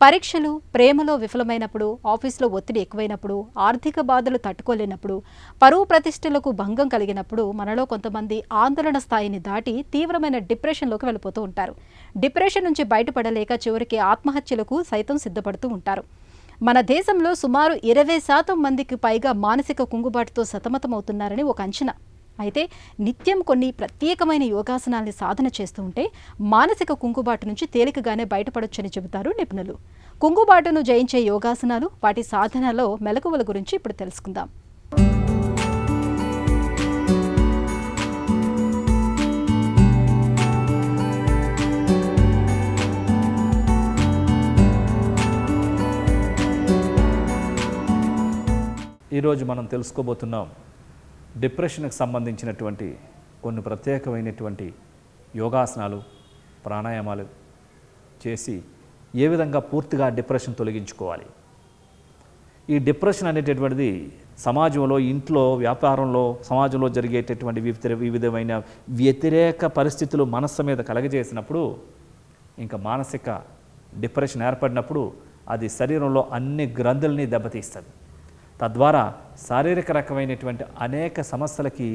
పరీక్షలు, ప్రేమలో విఫలమైనప్పుడు, ఆఫీసులో ఒత్తిడి ఎక్కువైనప్పుడు, ఆర్థిక బాధలు తట్టుకోలేనప్పుడు, పరువు ప్రతిష్టలకు భంగం కలిగినప్పుడు మనలో కొంతమంది ఆందోళన స్థాయిని దాటి తీవ్రమైన డిప్రెషన్లోకి వెళ్ళిపోతూ ఉంటారు. డిప్రెషన్ నుంచి బయటపడలేక చివరికి ఆత్మహత్యలకు సైతం సిద్ధపడుతూ ఉంటారు. మన దేశంలో సుమారు 20% మందికి పైగా మానసిక కుంగుబాటుతో సతమతమవుతున్నారని ఒక అంచనా. అయితే నిత్యం కొన్ని ప్రత్యేకమైన యోగాసనాల్ని సాధన చేస్తూ ఉంటే మానసిక కుంగుబాటు నుంచి తేలికగానే బయటపడొచ్చని చెబుతారు నిపుణులు. కుంగుబాటును జయించే యోగాసనాలు, వాటి సాధనలో మెలకువల గురించి ఇప్పుడు తెలుసుకుందాం. ఈరోజు మనం తెలుసుకోబోతున్నాం డిప్రెషన్కి సంబంధించినటువంటి కొన్ని ప్రత్యేకమైనటువంటి యోగాసనాలు, ప్రాణాయామాలు చేసి ఏ విధంగా పూర్తిగా డిప్రెషన్ తొలగించుకోవాలి. ఈ డిప్రెషన్ అనేటటువంటిది సమాజంలో, ఇంట్లో, వ్యాపారంలో, సమాజంలో జరిగేటటువంటి వివిధమైన వ్యతిరేక పరిస్థితులు మనస్సు మీద కలగజేసినప్పుడు, ఇంకా మానసిక డిప్రెషన్ ఏర్పడినప్పుడు అది శరీరంలో అన్ని గ్రంథుల్ని దెబ్బతీస్తుంది. తద్వారా శారీరక రకమైనటువంటి అనేక సమస్యలకి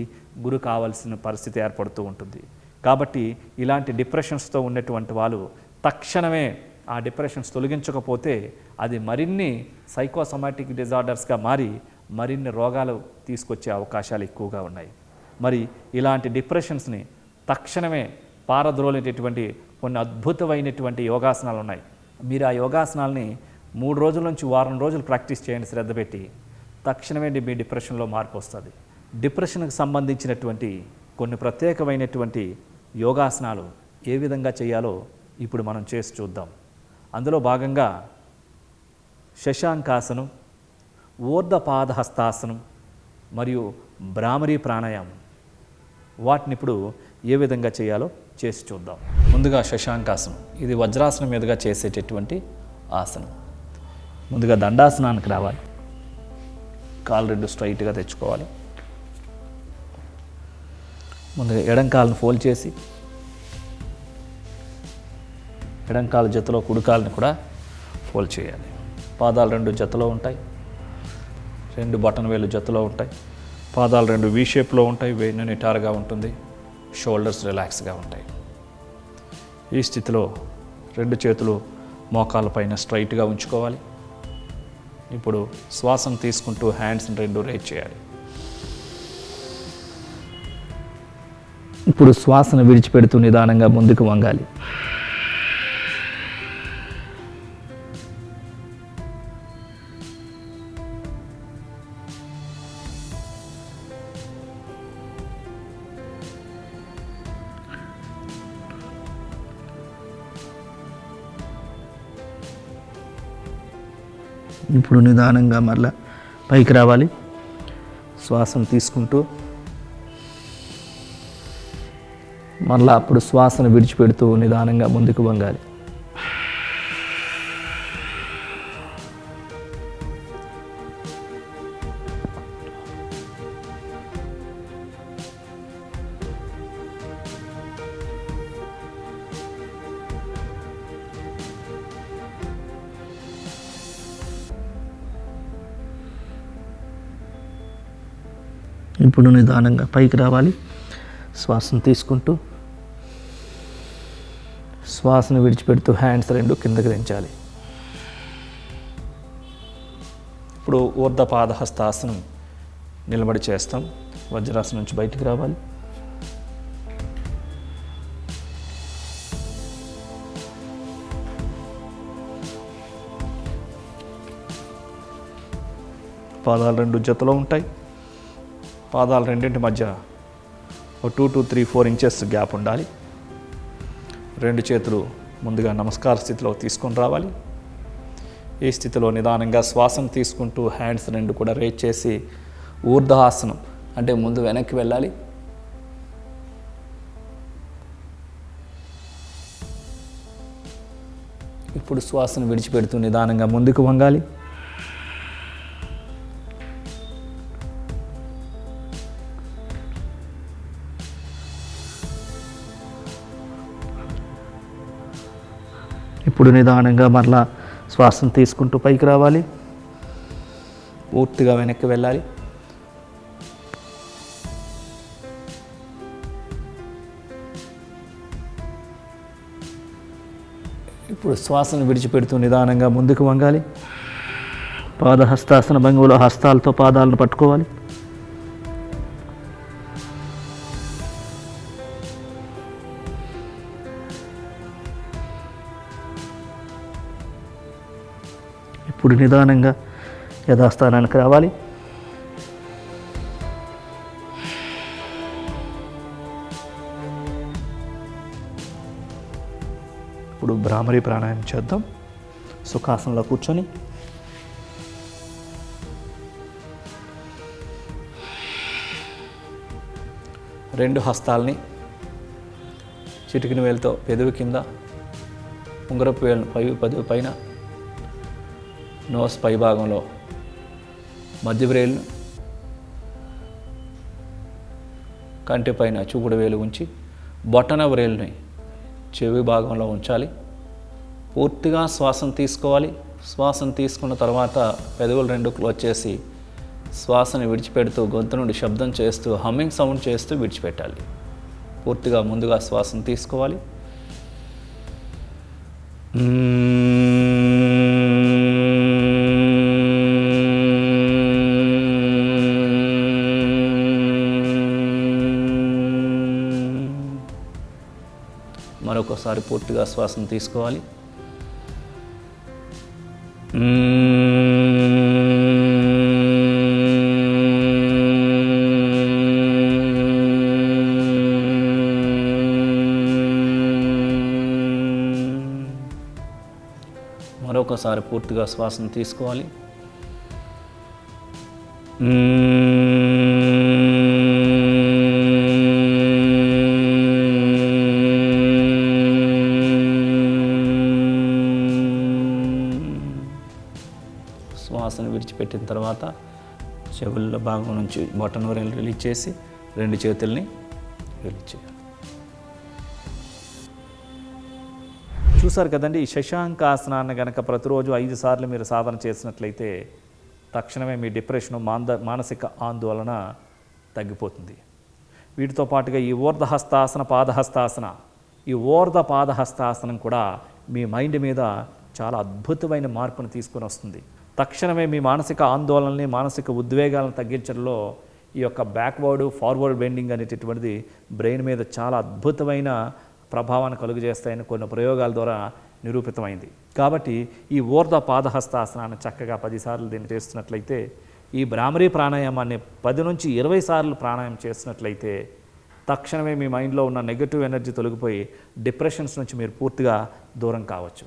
గురి కావాల్సిన పరిస్థితి ఏర్పడుతూ ఉంటుంది. కాబట్టి ఇలాంటి డిప్రెషన్స్తో ఉన్నటువంటి వాళ్ళు తక్షణమే ఆ డిప్రెషన్స్ తొలగించకపోతే అది మరిన్ని సైకోసమాటిక్ డిజార్డర్స్గా మారి మరిన్ని రోగాలు తీసుకొచ్చే అవకాశాలు ఎక్కువగా ఉన్నాయి. మరి ఇలాంటి డిప్రెషన్స్ని తక్షణమే పారద్రోలేటటువంటి కొన్ని అద్భుతమైనటువంటి యోగాసనాలు ఉన్నాయి. మీరు ఆ యోగాసనాలని 3 రోజుల నుంచి వారం రోజులు ప్రాక్టీస్ చేయండి శ్రద్ధ పెట్టి. తక్షణమే మీ డిప్రెషన్లో మార్పు వస్తుంది. డిప్రెషన్కి సంబంధించినటువంటి కొన్ని ప్రత్యేకమైనటువంటి యోగాసనాలు ఏ విధంగా చేయాలో ఇప్పుడు మనం చేసి చూద్దాం. అందులో భాగంగా శశాంకాసనం, ఊర్ధ్వపాదహస్తాసనం మరియు భ్రామరీ ప్రాణాయామం, వాటిని ఇప్పుడు ఏ విధంగా చేయాలో చేసి చూద్దాం. ముందుగా శశాంకాసనం, ఇది వజ్రాసనం మీదుగా చేసేటటువంటి ఆసనం. ముందుగా దండాసనానికి రావాలి. కాలు 2 స్ట్రైట్గా తెచ్చుకోవాలి. ముందుగా ఎడం కాలును ఫోల్డ్ చేసి ఎడం కాలు జతలో కుడి కాలుని కూడా ఫోల్డ్ చేయాలి. పాదాలు 2 జతలో ఉంటాయి, 2 బటన్ వేలు జతలో ఉంటాయి. పాదాలు 2 వీ షేప్లో ఉంటాయి, వెన్ను నిటారుగా ఉంటుంది, షోల్డర్స్ రిలాక్స్గా ఉంటాయి. ఈ స్థితిలో 2 చేతులు మోకాళ్ళ పైన స్ట్రైట్గా ఉంచుకోవాలి. ఇప్పుడు శ్వాసను తీసుకుంటూ హ్యాండ్స్ని 2 రేజ్ చేయాలి. ఇప్పుడు శ్వాసను విడిచిపెడుతూ నిదానంగా ముందుకు వంగాలి. ఇప్పుడు నిదానంగా మరలా పైకి రావాలి. శ్వాసను తీసుకుంటూ మరలా అప్పుడు శ్వాసను విడిచిపెడుతూ నిదానంగా ముందుకు వంగాలి. ఇప్పుడు నిదానంగా పైకి రావాలి. శ్వాసను తీసుకుంటూ శ్వాసను విడిచిపెడుతూ హ్యాండ్స్ 2 కిందకి దించాలి. ఇప్పుడు ఊర్ధ్వపాదహస్తాసనం నిలబడి చేస్తాం. వజ్రాసనం నుంచి బయటికి రావాలి. పాదాలు 2 జతలో ఉంటాయి. పాదాలు రెండింటి మధ్య 2 to 3, 4 ఇంచెస్ గ్యాప్ ఉండాలి. 2 చేతులు ముందుగా నమస్కార స్థితిలో తీసుకొని రావాలి. ఈ స్థితిలో నిదానంగా శ్వాసను తీసుకుంటూ హ్యాండ్స్ 2 కూడా రేజ్ చేసి ఊర్ధ్వాసనం అంటే ముందు వెనక్కి వెళ్ళాలి. ఇప్పుడు శ్వాసను విడిచిపెడుతూ నిదానంగా ముందుకు వంగాలి. ఇప్పుడు నిదానంగా మరలా శ్వాసను తీసుకుంటూ పైకి రావాలి, పూర్తిగా వెనక్కి వెళ్ళాలి. ఇప్పుడు శ్వాసను విడిచిపెడుతూ నిదానంగా ముందుకు వంగాలి. పాదహస్తాసన భంగిమలో హస్తాలతో పాదాలను పట్టుకోవాలి. ఇప్పుడు నిదానంగా యథాస్థానానికి రావాలి. ఇప్పుడు భ్రామరీ ప్రాణాయామం చేద్దాం. సుఖాసనంలో కూర్చొని రెండు హస్తాలని చిటికిన వేలుతో పెదవి కింద, ఉంగరపు వేలు పెదవి పైన, నోస్ పై భాగంలో మధ్య వ్రేలును, కంటి పైన చూపుడు వేలు ఉంచి బొటన వ్రేలుని చెవి భాగంలో ఉంచాలి. పూర్తిగా శ్వాసను తీసుకోవాలి. శ్వాసను తీసుకున్న తర్వాత పెదవులు రెండు క్లోజ్ చేసి శ్వాసను విడిచిపెడుతూ గొంతు నుండి శబ్దం చేస్తూ హమ్మింగ్ సౌండ్ చేస్తూ విడిచిపెట్టాలి. పూర్తిగా ముందుగా శ్వాసను తీసుకోవాలి. మరొకసారి పూర్తిగా శ్వాసను తీసుకోవాలి. మరొకసారి పూర్తిగా శ్వాసను తీసుకోవాలి. శ్వాసను విడిచిపెట్టిన తర్వాత చెవుల భాగం నుంచి బొటన వేలు రిలీజ్ చేసి రెండు చేతుల్ని రిలీజ్ చేయాలి. చూసారు కదండి, ఈ శశాంకాసనాన్ని కనుక ప్రతిరోజు 5 సార్లు మీరు సాధన చేసినట్లయితే తక్షణమే మీ డిప్రెషన్, మానసిక ఆందోళన తగ్గిపోతుంది. వీటితో పాటుగా ఈ ఊర్ధహస్తాసన, పాదహస్తాసన, ఈ పాదహస్తాసనం కూడా మీ మైండ్ మీద చాలా అద్భుతమైన మార్పును తీసుకొని వస్తుంది. తక్షణమే మీ మానసిక ఆందోళనని, మానసిక ఉద్వేగాలను తగ్గించడంలో ఈ యొక్క బ్యాక్వర్డ్ ఫార్వర్డ్ బెండింగ్ అనేటటువంటిది బ్రెయిన్ మీద చాలా అద్భుతమైన ప్రభావాన్ని కలుగజేస్తాయని కొన్ని ప్రయోగాల ద్వారా నిరూపితమైంది. కాబట్టి ఈ పాదహస్తాసనాన్ని చక్కగా 10 సార్లు దీన్ని చేస్తున్నట్లయితే, ఈ భ్రామరీ ప్రాణాయామాన్ని 10 నుంచి 20 సార్లు ప్రాణాయామం చేస్తున్నట్లయితే తక్షణమే మీ మైండ్లో ఉన్న నెగటివ్ ఎనర్జీ తొలగిపోయి డిప్రెషన్స్ నుంచి మీరు పూర్తిగా దూరం కావచ్చు.